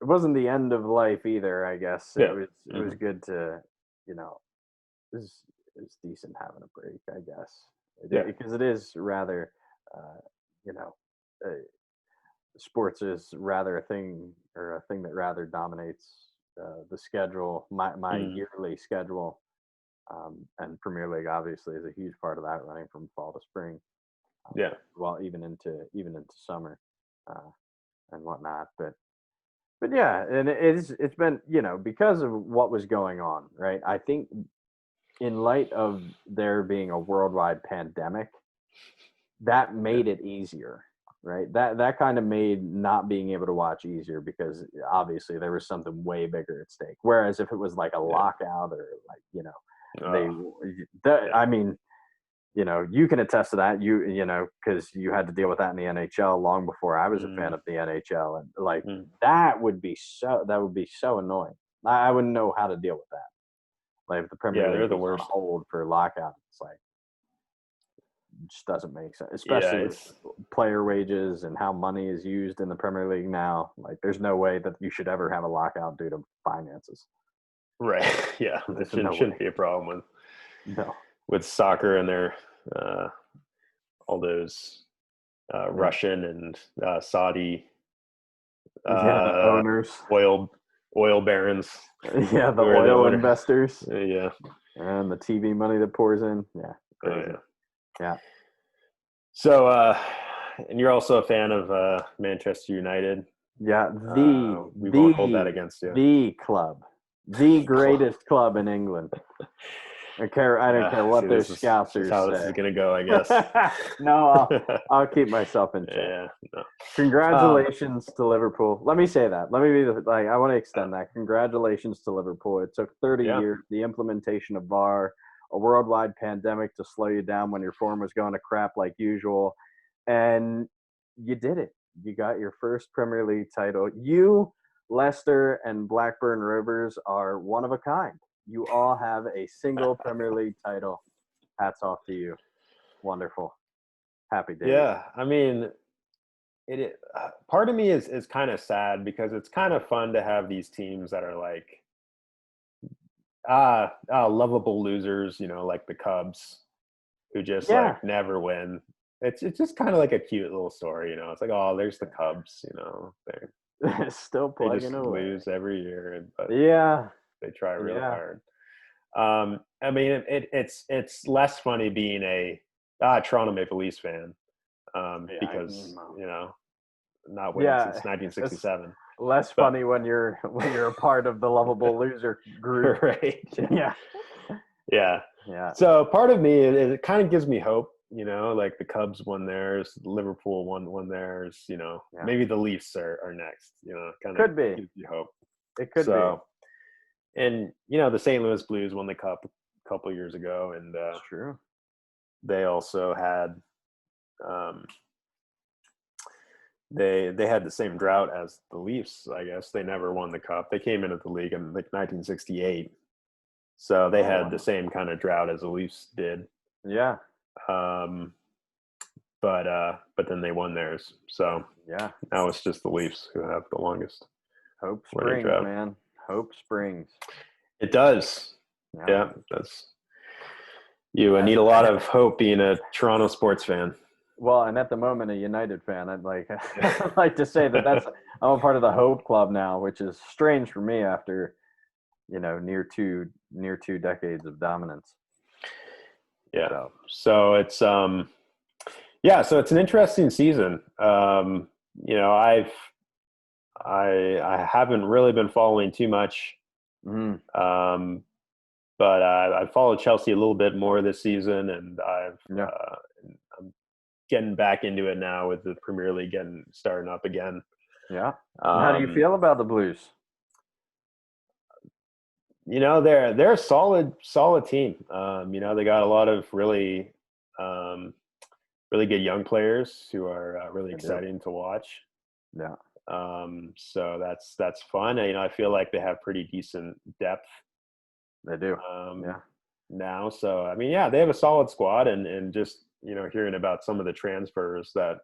Speaker 2: the end of life either. I guess it was good to it was decent having a break, I guess. Because it is rather sports is rather a thing that rather dominates the schedule, my yearly schedule. And Premier League obviously is a huge part of that, running from fall to spring. Well, even into summer and whatnot. But yeah, and it's been because of what was going on, right? I think in light of there being a worldwide pandemic, that made it easier, right? That kind of made not being able to watch easier because obviously there was something way bigger at stake. Whereas if it was like a lockout or like, I mean, you can attest to that. Because you had to deal with that in the NHL long before I was a fan of the NHL, and like that would be so annoying. I wouldn't know how to deal with that. Like if the Premier
Speaker 1: they're
Speaker 2: League
Speaker 1: the
Speaker 2: was on
Speaker 1: worst.
Speaker 2: hold for lockout, it's like it just doesn't make sense.
Speaker 1: Yeah,
Speaker 2: Especially with player wages and how money is used in the Premier League now. Like there's no way that you should ever have a lockout due to finances.
Speaker 1: right. Yeah, that shouldn't be a problem with soccer and their all those Russian and Saudi
Speaker 2: the owners,
Speaker 1: oil barons.
Speaker 2: Yeah, the oil investors.
Speaker 1: Yeah,
Speaker 2: and the TV money that pours in. Yeah, crazy. Yeah.
Speaker 1: So, and you're also a fan of Manchester United.
Speaker 2: Yeah,
Speaker 1: we won't hold that against you.
Speaker 2: The club, the greatest club in England. I don't care what their scousers say.
Speaker 1: This is how this is going to go, I guess.
Speaker 2: No, I'll keep myself in check.
Speaker 1: Yeah. No.
Speaker 2: Congratulations to Liverpool. Let me say that. Let me be I want to extend that. Congratulations to Liverpool. It took 30 years, the implementation of VAR, a worldwide pandemic to slow you down when your form was going to crap like usual, and you did it. You got your first Premier League title. You, Leicester, and Blackburn Rovers are one of a kind. You all have a single Premier League title. Hats off to you. Wonderful. Happy days.
Speaker 1: Yeah, I mean, part of me is kind of sad because it's kind of fun to have these teams that are like lovable losers, like the Cubs, who just like never win. It's just kind of like a cute little story, It's like, oh, there's the Cubs,
Speaker 2: They're still plugging
Speaker 1: they just
Speaker 2: away.
Speaker 1: lose every year, but they try really hard. I mean, it's less funny being a Toronto Maple Leafs fan because not winning since 1967.
Speaker 2: Less funny when you're a part of the lovable loser group,
Speaker 1: right?
Speaker 2: Yeah.
Speaker 1: So part of me, it kind of gives me hope, like the Cubs won theirs, Liverpool won theirs, maybe the Leafs are next, kind of gives you hope.
Speaker 2: It could be.
Speaker 1: And the St. Louis Blues won the Cup a couple of years ago, and
Speaker 2: that's true.
Speaker 1: They also had they had the same drought as the Leafs. I guess they never won the Cup. They came into the league in like 1968, so they had the same kind of drought as the Leafs did.
Speaker 2: Yeah.
Speaker 1: But then they won theirs. So now it's just the Leafs who have the longest.
Speaker 2: Hope springs, man. Hope springs.
Speaker 1: It does. Yeah, that's. You need a lot of hope being a Toronto sports fan.
Speaker 2: Well, and at the moment, a United fan. I'd like to say that I'm a part of the Hope Club now, which is strange for me after, near two decades of dominance.
Speaker 1: Yeah. So it's so it's an interesting season. I haven't really been following too much. But I followed Chelsea a little bit more this season, and I'm getting back into it now with the Premier League starting up again.
Speaker 2: Yeah. How do you feel about the Blues?
Speaker 1: They're a solid team. They got a lot of really good young players who are really exciting to watch.
Speaker 2: Yeah.
Speaker 1: So that's fun. I feel like they have pretty decent depth.
Speaker 2: They do.
Speaker 1: Now, so I mean, they have a solid squad, and just hearing about some of the transfers that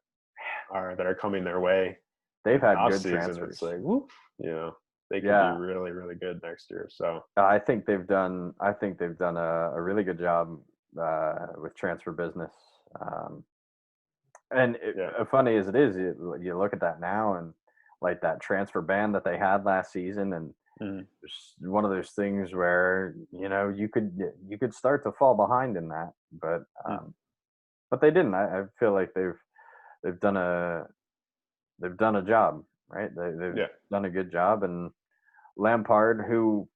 Speaker 1: are coming their way.
Speaker 2: They've had good transfers.
Speaker 1: It's like, whoop, they could be really, really good next year. So
Speaker 2: I think they've done a really good job with transfer business. And funny as it is, you look at that now and like that transfer ban that they had last season, and it's one of those things where you could start to fall behind in that, but they didn't. I feel like they've done a job, right? They've done a good job, and Lampard, who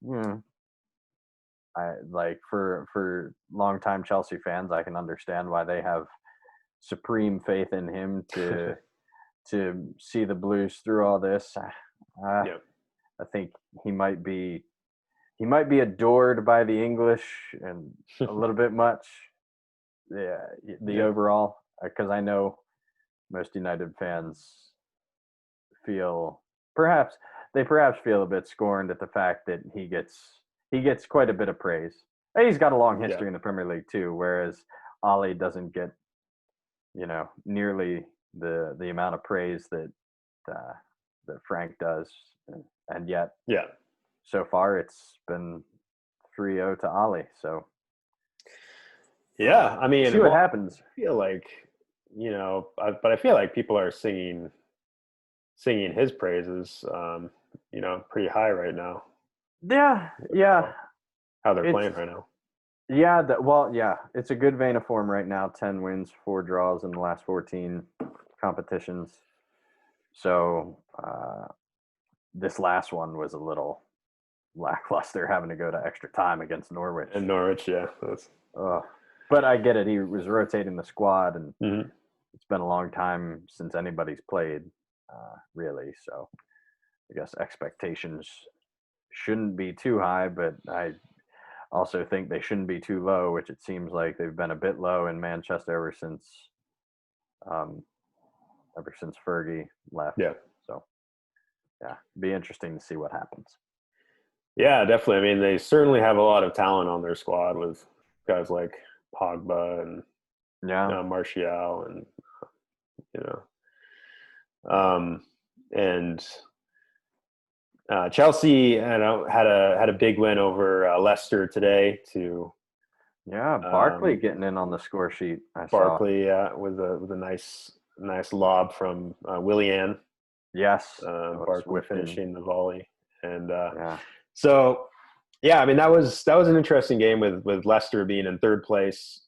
Speaker 2: I like for longtime Chelsea fans, I can understand why they have supreme faith in him to to see the Blues through all this.
Speaker 1: Yeah.
Speaker 2: I think he might be adored by the English and a little bit much. Yeah, the overall, because I know most United fans perhaps feel a bit scorned at the fact that he gets quite a bit of praise. And he's got a long history in the Premier League too, whereas Ollie doesn't get nearly the amount of praise that Frank does, and yet so far it's been 3-0 to Ollie. So
Speaker 1: I mean,
Speaker 2: see what happens.
Speaker 1: I feel like but I feel like people are singing his praises, pretty high right now.
Speaker 2: Yeah.
Speaker 1: How they're playing right now.
Speaker 2: Yeah, it's a good vein of form right now. 10 wins, 4 draws in the last 14 competitions. So this last one was a little lackluster, having to go to extra time against Norwich.
Speaker 1: And Norwich, yeah.
Speaker 2: But I get it. He was rotating the squad, and
Speaker 1: mm-hmm.
Speaker 2: It's been a long time since anybody's played, really. So I guess expectations shouldn't be too high, but I also think they shouldn't be too low, which it seems like they've been a bit low in Manchester ever since Fergie left.
Speaker 1: Yeah.
Speaker 2: So, be interesting to see what happens.
Speaker 1: Yeah, definitely. I mean, they certainly have a lot of talent on their squad with guys like Pogba and Martial and and Chelsea had a big win over Leicester today to
Speaker 2: Barkley getting in on the score sheet.
Speaker 1: Barkley with a nice lob from Willian.
Speaker 2: Yes,
Speaker 1: Barkley finishing the volley, and so I mean that was an interesting game with Leicester being in third place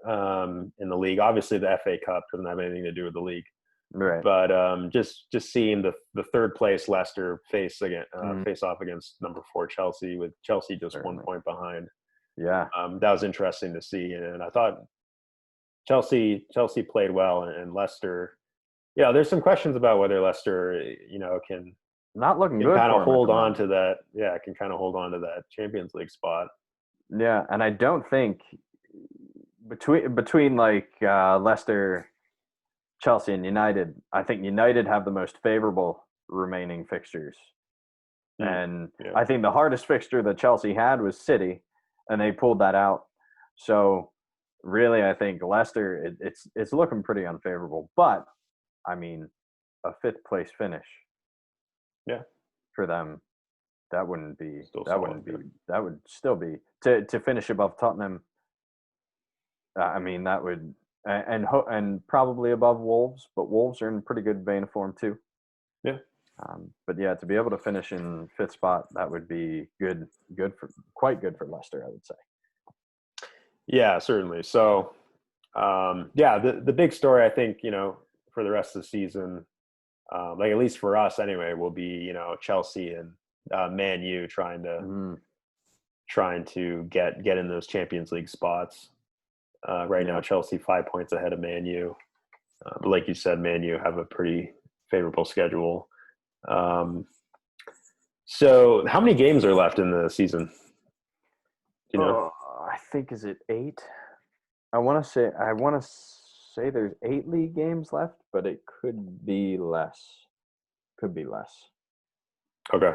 Speaker 1: in the league. Obviously, the FA Cup doesn't have anything to do with the league.
Speaker 2: Right.
Speaker 1: But just seeing the third place Leicester face off against number 4 Chelsea, with Chelsea just 1 point behind.
Speaker 2: Yeah.
Speaker 1: That was interesting to see, and I thought Chelsea played well, and Leicester. Yeah, there's some questions about whether Leicester, can
Speaker 2: not looking good.
Speaker 1: Kind of hold on to that. Yeah, can kind of hold on to that Champions League spot.
Speaker 2: Yeah, and I don't think between like Leicester, Chelsea, and United, I think United have the most favorable remaining fixtures. And I think the hardest fixture that Chelsea had was City, and they pulled that out. So really, I think Leicester, it's looking pretty unfavorable. But I mean, a 5th place finish, for them, that would still be to finish above Tottenham. I mean, that would. And probably above Wolves, but Wolves are in pretty good vein of form too.
Speaker 1: Yeah.
Speaker 2: But to be able to finish in 5th spot, that would be quite good for Leicester, I would say.
Speaker 1: Yeah, certainly. So, the big story, I think, for the rest of the season, like at least for us anyway, will be, Chelsea and Man U trying to get in those Champions League spots. Right now, Chelsea 5 points ahead of Man U. But like you said, Man U have a pretty favorable schedule. So how many games are left in the season? Do you know?
Speaker 2: I think, is it 8? I want to say there's 8 league games left, but it could be less.
Speaker 1: Okay.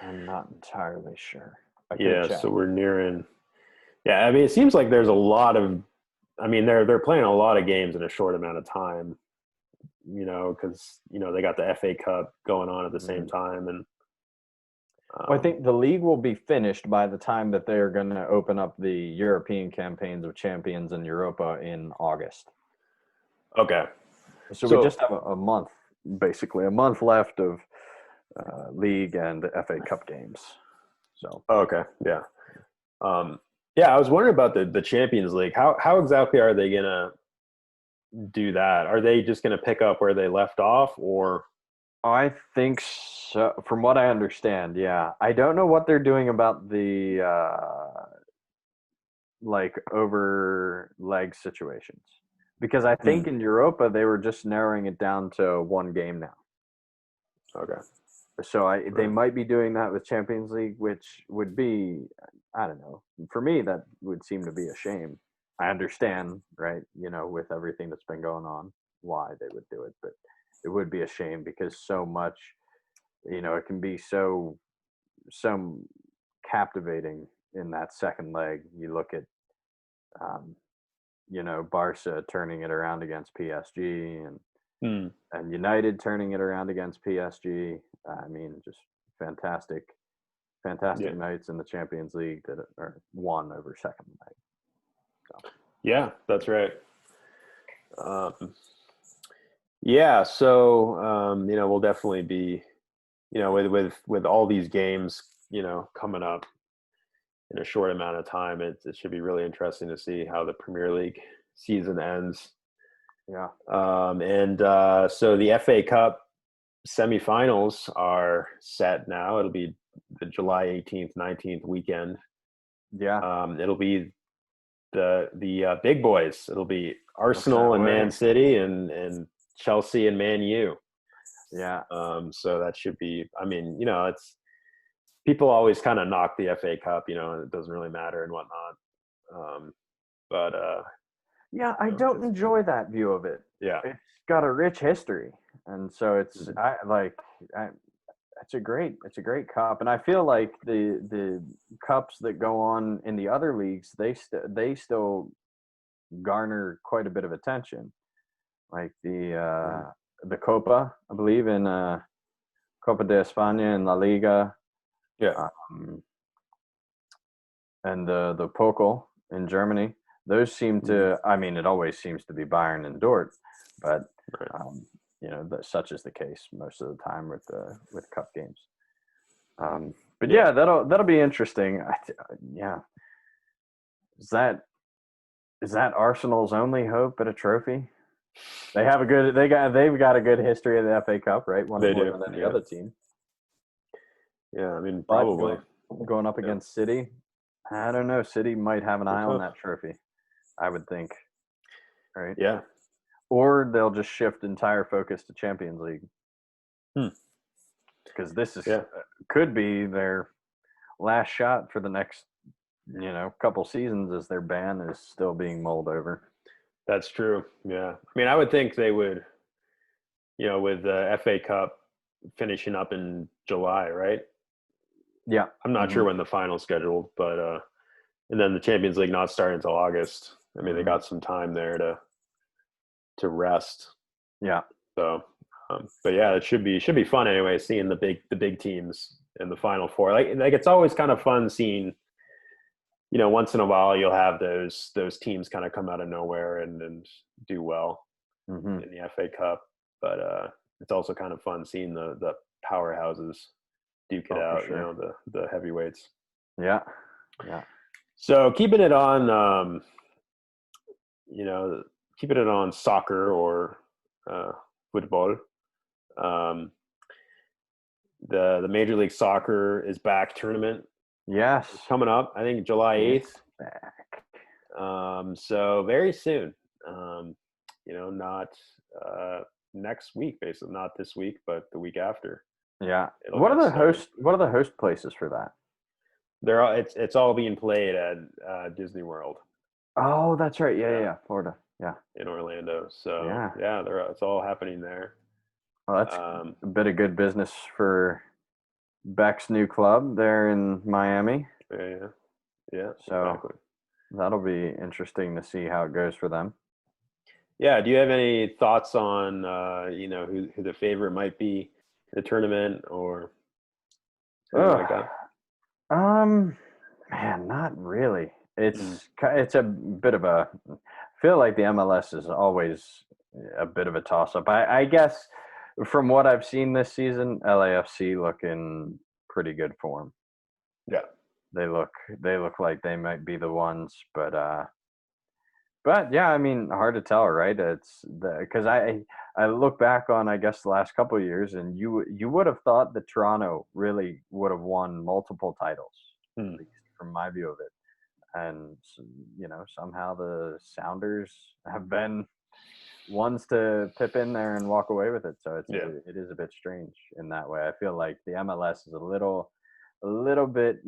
Speaker 2: I'm not entirely sure.
Speaker 1: So we're nearing. Yeah, I mean, it seems like there's a lot of. I mean, they're playing a lot of games in a short amount of time. Because they got the FA Cup going on at the same time, and
Speaker 2: I think the league will be finished by the time that they're going to open up the European campaigns of Champions and Europa in August.
Speaker 1: Okay,
Speaker 2: so we just have a month, basically a month left of league and FA Cup games. So
Speaker 1: okay, yeah. I was wondering about the Champions League. How exactly are they gonna do that? Are they just gonna pick up where they left off, or?
Speaker 2: I think so. From what I understand, yeah. I don't know what they're doing about the over leg situations. Because I think in Europa they were just narrowing it down to one game now.
Speaker 1: Okay.
Speaker 2: So they might be doing that with Champions League, which would be, I don't know. For me, that would seem to be a shame. I understand, right? With everything that's been going on, why they would do it, but it would be a shame because so much, it can be so captivating in that second leg. You look at, Barca turning it around against PSG and United turning it around against PSG. I mean, just fantastic nights in the Champions League that are won over second leg. So.
Speaker 1: Yeah, that's right. Yeah, so we'll definitely be, with all these games, coming up in a short amount of time, it should be really interesting to see how the Premier League season ends.
Speaker 2: Yeah.
Speaker 1: So the FA Cup semifinals are set now. It'll be the July 18th, 19th weekend.
Speaker 2: Yeah.
Speaker 1: It'll be the big boys. It'll be Arsenal and Man City and Chelsea and Man U.
Speaker 2: Yeah.
Speaker 1: So that should be, I mean, it's, people always kind of knock the FA Cup, and it doesn't really matter and whatnot.
Speaker 2: Yeah, I don't enjoy that view of it.
Speaker 1: Yeah.
Speaker 2: It's got a rich history. And so it's it's a great cup. And I feel like the cups that go on in the other leagues, they still garner quite a bit of attention. Like the Copa, I believe, in Copa de España and La Liga.
Speaker 1: Yeah.
Speaker 2: And the Pokal in Germany. Those seem to, I mean, it always seems to be Bayern and Dort, but such is the case most of the time with cup games. But yeah, that'll be interesting. Is that Arsenal's only hope at a trophy? They've got a good history of the FA Cup, right? One more than any other team.
Speaker 1: Yeah, I mean, probably
Speaker 2: going up against City. I don't know. City might have an eye on that trophy, I would think. Right?
Speaker 1: Yeah.
Speaker 2: Or they'll just shift entire focus to Champions League. Because this could be their last shot for the next, couple seasons, as their ban is still being mulled over.
Speaker 1: That's true. Yeah. I mean, I would think they would, with the FA Cup finishing up in July, right?
Speaker 2: Yeah.
Speaker 1: I'm not sure when the final's scheduled, but and then the Champions League not starting until August. I mean, they got some time there to rest.
Speaker 2: Yeah.
Speaker 1: So, but yeah, it should be fun anyway, seeing the big teams in the Final Four. Like it's always kind of fun seeing, once in a while you'll have those teams kind of come out of nowhere and do well in the FA Cup. But it's also kind of fun seeing the powerhouses duke it out,
Speaker 2: sure.
Speaker 1: the heavyweights.
Speaker 2: Yeah. Yeah.
Speaker 1: So keeping it on, keeping it on soccer or football. The Major League Soccer Is Back tournament.
Speaker 2: Yes.
Speaker 1: Coming up, I think July 8th.
Speaker 2: Back.
Speaker 1: So very soon. Not next week, basically, not this week, but the week after.
Speaker 2: Yeah. What are the host places for that?
Speaker 1: It's all being played at Disney World.
Speaker 2: Oh, that's right. Yeah. Florida. Yeah.
Speaker 1: In Orlando. So it's all happening there.
Speaker 2: Well, that's a bit of good business for Beck's new club there in Miami.
Speaker 1: Yeah.
Speaker 2: So
Speaker 1: exactly.
Speaker 2: That'll be interesting to see how it goes for them.
Speaker 1: Yeah. Do you have any thoughts on who the favorite might be in the tournament or something like that?
Speaker 2: Man, not really. It's a bit of a. I feel like the MLS is always a bit of a toss-up. I guess from what I've seen this season, LAFC look in pretty good form.
Speaker 1: Yeah,
Speaker 2: they look like they might be the ones, but yeah, I mean, hard to tell, right? It's because I look back on, I guess, the last couple of years, and you would have thought that Toronto really would have won multiple titles, at least from my view of it. And somehow the Sounders have been ones to pip in there and walk away with it. So it is a bit strange in that way. I feel like the MLS is a little bit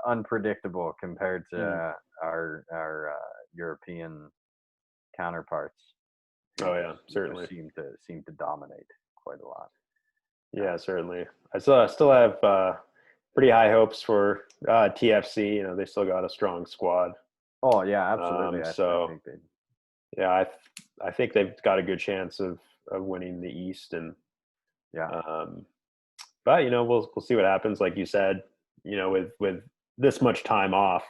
Speaker 2: unpredictable compared to our European counterparts.
Speaker 1: Oh yeah, certainly.
Speaker 2: Seem to dominate quite a lot.
Speaker 1: Yeah, certainly. I still have pretty high hopes for TFC. You know, they still got a strong squad.
Speaker 2: Oh yeah, absolutely. I think
Speaker 1: yeah, I think they've got a good chance of winning the East, and but you know, we'll see what happens. Like you said, you know, with this much time off,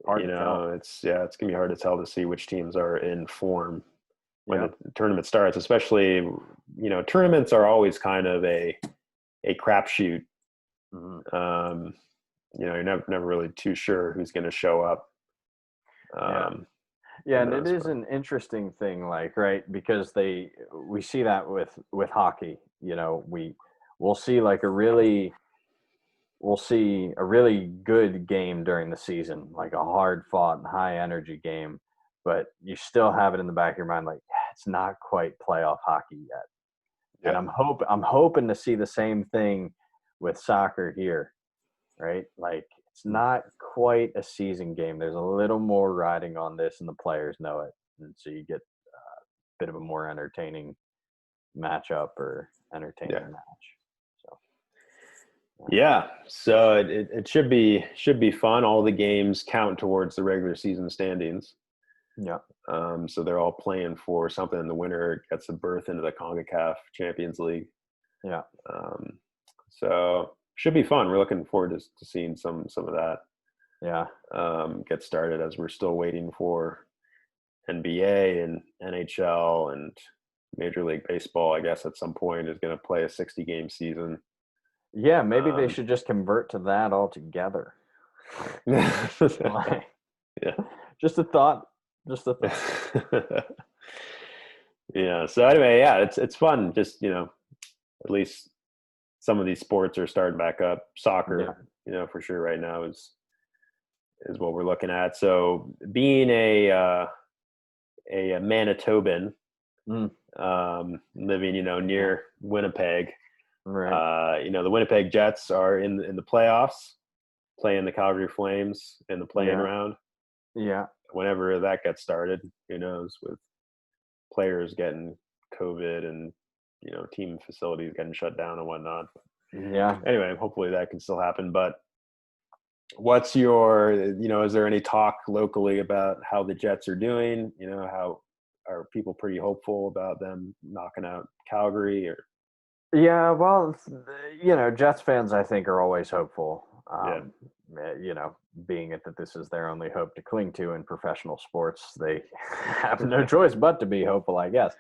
Speaker 2: hard to tell.
Speaker 1: it's gonna be hard to tell to see which teams are in form when the tournament starts. Especially, you know, tournaments are always kind of a crapshoot. You know, you're never really too sure who's going to show up.
Speaker 2: And it is an interesting thing, like, right, because we see that with hockey. You know, we'll see like a really good game during the season, like a hard fought, high energy game, but you still have it in the back of your mind, like, it's not quite playoff hockey yet. And I'm hoping to see the same thing with soccer here, right? Like, it's not quite a season game. There's a little more riding on this, and the players know it, and so you get a bit of a more entertaining matchup or entertaining match.
Speaker 1: So it should be fun. All the games count towards the regular season standings. So they're all playing for something, and the winner gets a berth into the CONCACAF Champions League. So should be fun. We're looking forward to seeing some of that. Get started, as we're still waiting for NBA and NHL and Major League Baseball. I guess at some point is going to play a 60-game season.
Speaker 2: Yeah, maybe they should just convert to that altogether. Just a thought.
Speaker 1: Yeah. So anyway, it's fun. Just, you know, at least some of these sports are starting back up. Soccer, you know, for sure right now is what we're looking at. So being a Manitoban, living, you know, near Winnipeg, you know, the Winnipeg Jets are in the playoffs, playing the Calgary Flames in the play-in round. Whenever that gets started, who knows, with players getting COVID and, you know, team facilities getting shut down and whatnot. Anyway, hopefully that can still happen. But what's your, you know, is there any talk locally about how the Jets are doing? You know, how are people pretty hopeful about them knocking out Calgary? Or
Speaker 2: well, you know, Jets fans, I think, are always hopeful. You know, being it that this is their only hope to cling to in professional sports, they have no choice but to be hopeful, I guess.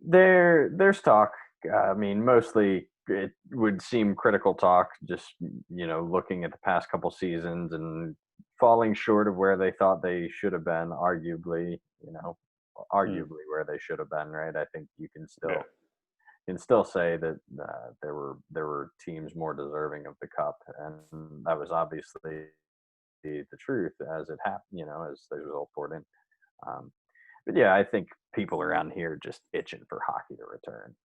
Speaker 2: There's talk. I mean, mostly it would seem critical talk, just, you know, looking at the past couple seasons and falling short of where they thought they should have been, arguably where they should have been, right? I think you can still say that there were teams more deserving of the cup, and that was obviously the truth as it happened, you know, as the result poured in. But yeah, I think people around here just itching for hockey to return.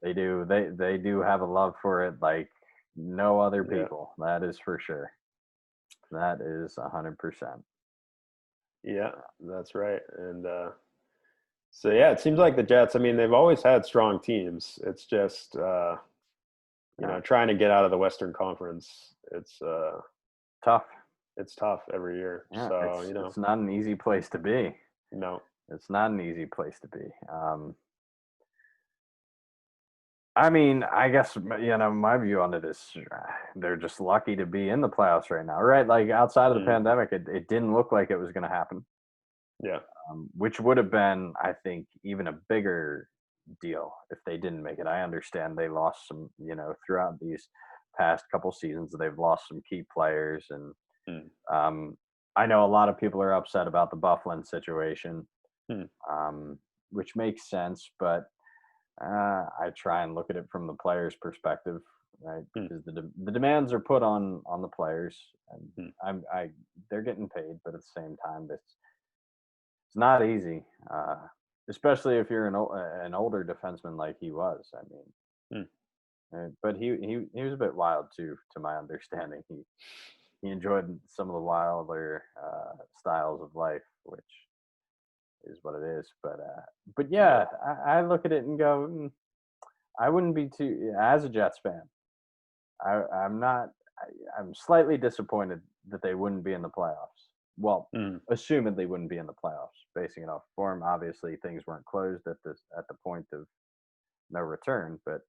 Speaker 2: They do have a love for it like no other people. That is for sure. That is 100%.
Speaker 1: Yeah, that's right. And so yeah, it seems like the Jets, I mean, they've always had strong teams. It's just you know, trying to get out of the Western Conference. It's
Speaker 2: tough.
Speaker 1: It's tough every year. So, you know,
Speaker 2: it's not an easy place to be.
Speaker 1: No,
Speaker 2: it's not an easy place to be. I mean, I guess, you know, my view on it is they're just lucky to be in the playoffs right now, right? Like, outside of the pandemic, it didn't look like it was going to happen. Which would have been, I think, even a bigger deal if they didn't make it. I understand they lost some, you know, throughout these past couple seasons, they've lost some key players. And I know a lot of people are upset about the Bufflin situation, which makes sense, but I try and look at it from the player's perspective. right?
Speaker 1: Hmm.
Speaker 2: Because the demands are put on the players, and
Speaker 1: Hmm.
Speaker 2: they're getting paid, but at the same time, it's not easy, especially if you're an older defenseman like he was. I mean,
Speaker 1: Hmm.
Speaker 2: but he was a bit wild too, to my understanding. He enjoyed some of the wilder styles of life, which is what it is. But yeah, I look at it and go, I wouldn't be too as a Jets fan. I'm not. I'm slightly disappointed that they wouldn't be in the playoffs. Well,
Speaker 1: Hmm.
Speaker 2: assuming they wouldn't be in the playoffs, basing it off form. Obviously, things weren't closed at the point of no return, but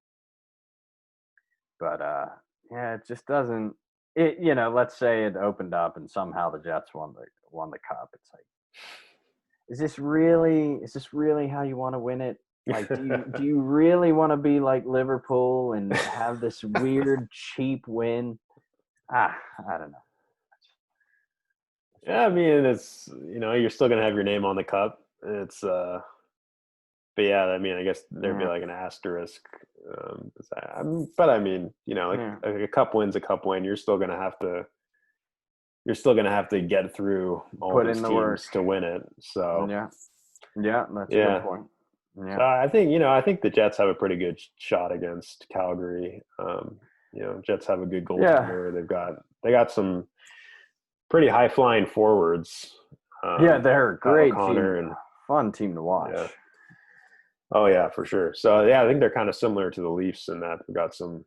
Speaker 2: yeah, it just doesn't. It let's say it opened up and somehow the Jets won the cup. It's like, is this really how you want to win it? Like, do you really want to be like Liverpool and have this weird cheap win? I don't know.
Speaker 1: Yeah, I mean, it's you're still gonna have your name on the cup. It's but yeah, I mean, I guess there'd be
Speaker 2: Yeah,
Speaker 1: like an asterisk. But I mean, like
Speaker 2: yeah.
Speaker 1: a cup win's a cup win. You're still gonna have to. You're still gonna have to get through all
Speaker 2: Put
Speaker 1: these
Speaker 2: in the work.
Speaker 1: teams to win it. So
Speaker 2: Yeah, yeah, that's a good
Speaker 1: yeah.
Speaker 2: point.
Speaker 1: So
Speaker 2: Yeah,
Speaker 1: I think the Jets have a pretty good shot against Calgary. Jets have a good
Speaker 2: yeah,
Speaker 1: goaltender. They got some pretty high flying forwards.
Speaker 2: yeah. They're a
Speaker 1: Pat
Speaker 2: great
Speaker 1: O'Connor
Speaker 2: team,
Speaker 1: and
Speaker 2: fun team to
Speaker 1: yeah.
Speaker 2: watch.
Speaker 1: Oh yeah, for sure. So yeah, I think they're kind of similar to the Leafs in that they've got some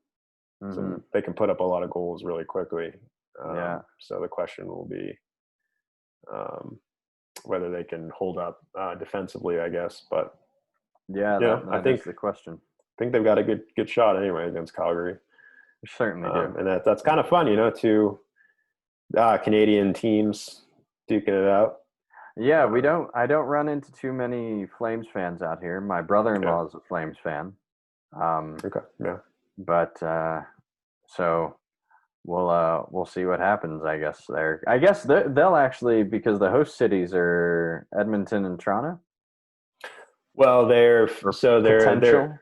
Speaker 2: Hmm.
Speaker 1: they can put up a lot of goals really quickly.
Speaker 2: Yeah,
Speaker 1: So the question will be um, whether they can hold up defensively, I guess. But
Speaker 2: yeah.
Speaker 1: yeah, I
Speaker 2: That
Speaker 1: think
Speaker 2: is the question.
Speaker 1: they've got a good shot anyway against Calgary.
Speaker 2: We certainly do.
Speaker 1: And that's kind of fun, two Canadian teams duking it out.
Speaker 2: Yeah, we
Speaker 1: Uh,
Speaker 2: don't. I don't run into too many Flames fans out here. My
Speaker 1: yeah.
Speaker 2: brother-in-law is a Flames fan,
Speaker 1: Okay. Yeah.
Speaker 2: but so we'll see what happens. I guess they'll actually, because the host cities are Edmonton and Toronto,
Speaker 1: Well,
Speaker 2: or potential.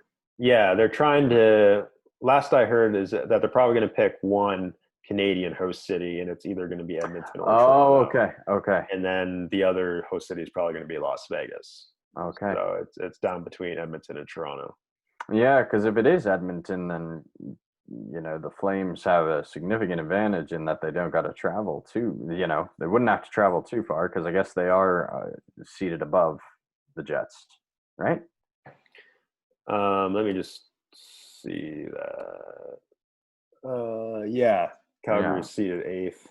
Speaker 1: they're trying to. Last I heard is that they're probably going to pick one Canadian host city, and it's either going to be Edmonton or
Speaker 2: Oh,
Speaker 1: Toronto,
Speaker 2: okay, okay,
Speaker 1: and then the other host city is probably going to be Las Vegas.
Speaker 2: okay.
Speaker 1: So it's down between Edmonton and Toronto.
Speaker 2: Yeah, because if it is Edmonton, then the Flames have a significant advantage in that they don't got to travel too. They wouldn't have to travel too far because I guess they are seated above the Jets, right?
Speaker 1: Let me just see that. Yeah,
Speaker 2: Yeah,
Speaker 1: Calgary's seated eighth.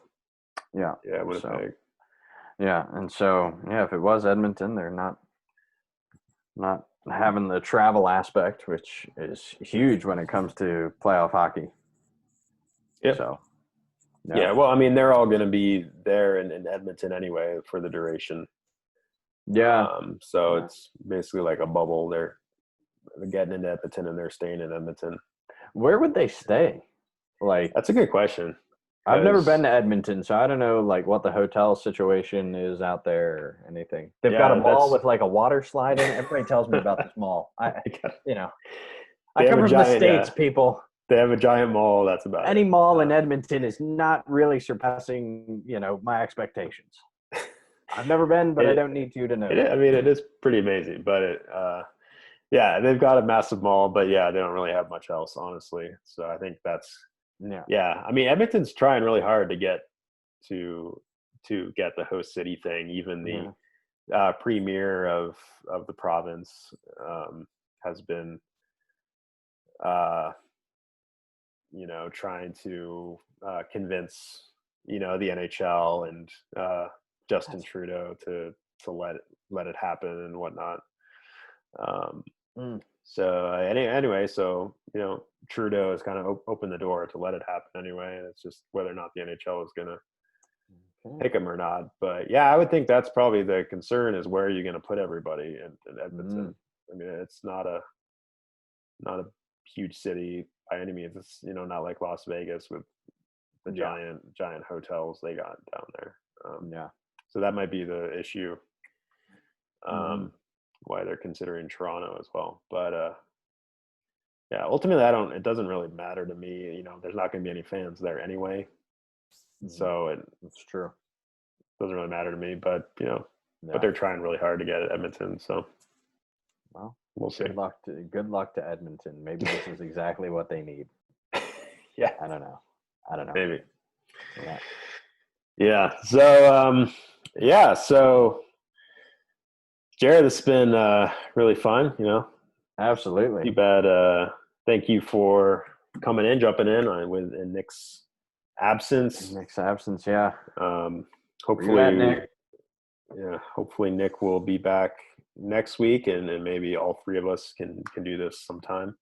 Speaker 2: yeah.
Speaker 1: Yeah,
Speaker 2: So
Speaker 1: Winnipeg.
Speaker 2: yeah, and so yeah, if it was Edmonton, they're not having the travel aspect, which is huge when it comes to playoff hockey.
Speaker 1: Yep.
Speaker 2: So yeah,
Speaker 1: Yeah. Well, I mean, they're all going to be there in Edmonton anyway for the duration.
Speaker 2: yeah,
Speaker 1: So
Speaker 2: yeah.
Speaker 1: it's basically like a bubble. They're getting into Edmonton and they're staying in Edmonton.
Speaker 2: Where would they stay? Like,
Speaker 1: That's a good question
Speaker 2: I've never been
Speaker 1: because
Speaker 2: to Edmonton, so I don't know like what the hotel situation is out there or anything. They've got a
Speaker 1: yeah,
Speaker 2: mall with like a water slide in it. Everybody tells me about this mall. You know, I
Speaker 1: they have
Speaker 2: come
Speaker 1: a
Speaker 2: from the
Speaker 1: giant.
Speaker 2: States,
Speaker 1: Yeah,
Speaker 2: people.
Speaker 1: they have a giant mall. That's about it.
Speaker 2: Any mall in Edmonton is not really surpassing, my expectations. I've never been, but I
Speaker 1: It,
Speaker 2: don't need you to know
Speaker 1: I
Speaker 2: that.
Speaker 1: mean, it is pretty amazing, but yeah, they've got a massive mall, but yeah, they don't really have much else, honestly. So I think that's
Speaker 2: Yeah.
Speaker 1: yeah. I mean, Edmonton's trying really hard to get the host city thing. Even the
Speaker 2: Yeah.
Speaker 1: premier of the province has been uh, trying to convince the NHL and Justin
Speaker 2: That's
Speaker 1: Trudeau to let it happen and whatnot. Um,
Speaker 2: mm,
Speaker 1: so anyway, so Trudeau has kind of opened the door to let it happen anyway, and it's just whether or not the NHL is going to
Speaker 2: okay.
Speaker 1: pick him or not. But yeah, I would think that's probably the concern is where are you going to put everybody in
Speaker 2: Mm,
Speaker 1: Edmonton. I mean, it's not a huge city by any means. It's not like Las Vegas with the
Speaker 2: yeah.
Speaker 1: giant hotels they got down there.
Speaker 2: Yeah.
Speaker 1: So that might be the issue.
Speaker 2: Hmm.
Speaker 1: Why they're considering Toronto as well. But Yeah, ultimately, it doesn't really matter to me. There's not going to be any fans there anyway, so it
Speaker 2: That's true.
Speaker 1: doesn't really matter to me. But
Speaker 2: Yeah.
Speaker 1: but they're trying really hard to get at Edmonton, so
Speaker 2: Well,
Speaker 1: we'll see.
Speaker 2: Good luck to Edmonton. Maybe this is exactly what they need.
Speaker 1: Yeah,
Speaker 2: I don't know.
Speaker 1: maybe.
Speaker 2: Yeah.
Speaker 1: Yeah. So So Jarryd, this has been really fun.
Speaker 2: Absolutely.
Speaker 1: Too bad. Thank you for coming in, jumping in in Nick's absence.
Speaker 2: Nick's absence, yeah.
Speaker 1: Hopefully, hopefully Nick will be back next week, and maybe all three of us can do this sometime.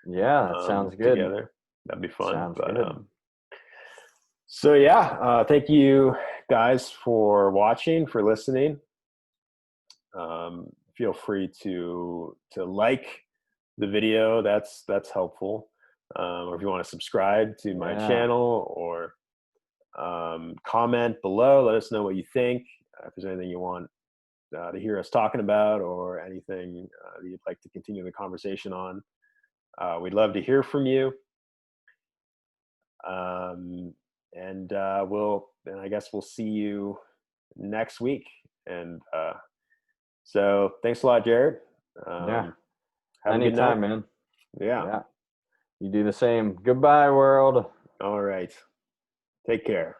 Speaker 2: Yeah, that sounds good.
Speaker 1: Together. That'd be fun.
Speaker 2: Sounds good.
Speaker 1: So thank you guys for watching, for listening. Feel free to like the video. That's helpful. Or if you want to subscribe to my channel, or comment below, let us know what you think. If there's anything you want to hear us talking about, or anything that you'd like to continue the conversation on, we'd love to hear from you. And I guess we'll see you next week. And so thanks a lot, Jarryd.
Speaker 2: Yeah.
Speaker 1: Have
Speaker 2: Anytime,
Speaker 1: a good night.
Speaker 2: man.
Speaker 1: Yeah.
Speaker 2: You do the same. Goodbye, world.
Speaker 1: All right. Take care.